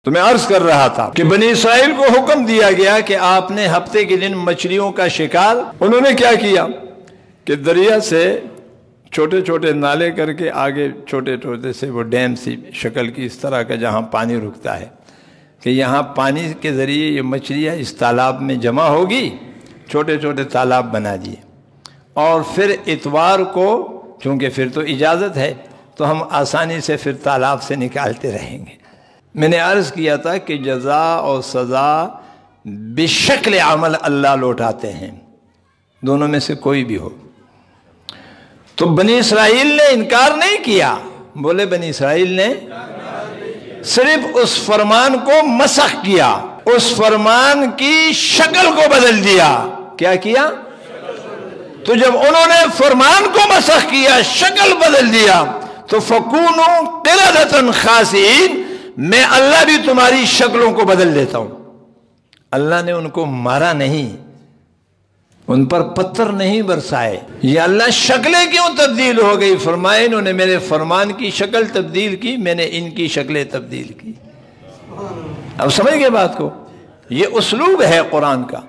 تو میں عرض کر رہا تھا کہ بنی اسرائیل کو حکم دیا گیا کہ آپ نے ہفتے کے دن مچھلیوں کا شکار، انہوں نے کیا کیا کہ دریا سے چھوٹے چھوٹے نالے کر کے آگے چھوٹے چھوٹے سے وہ ڈیم سی شکل کی اس طرح کا جہاں پانی رکتا ہے کہ یہاں پانی کے ذریعے یہ مچھلیاں اس تالاب میں جمع ہوگی، چھوٹے چھوٹے تالاب بنا دیے، اور پھر اتوار کو چونکہ پھر تو اجازت ہے تو ہم آسانی سے پھر تالاب سے نکالتے رہیں گے۔ میں نے عرض کیا تھا کہ جزا اور سزا بشکل عمل اللہ لوٹاتے ہیں، دونوں میں سے کوئی بھی ہو۔ تو بنی اسرائیل نے انکار نہیں کیا، بولے بنی اسرائیل نے صرف اس فرمان کو مسخ کیا، اس فرمان کی شکل کو بدل دیا۔ کیا کیا؟ تو جب انہوں نے فرمان کو مسخ کیا، شکل بدل دیا، تو فَكُونُوا قِرَدَةً خَاسِئِينَ، میں اللہ بھی تمہاری شکلوں کو بدل دیتا ہوں۔ اللہ نے ان کو مارا نہیں، ان پر پتھر نہیں برسائے، یہ اللہ شکلیں کیوں تبدیل ہو گئی؟ فرمائے انہوں نے میرے فرمان کی شکل تبدیل کی، میں نے ان کی شکلیں تبدیل کی۔ اب سمجھ گئے بات کو؟ یہ اسلوب ہے قرآن کا۔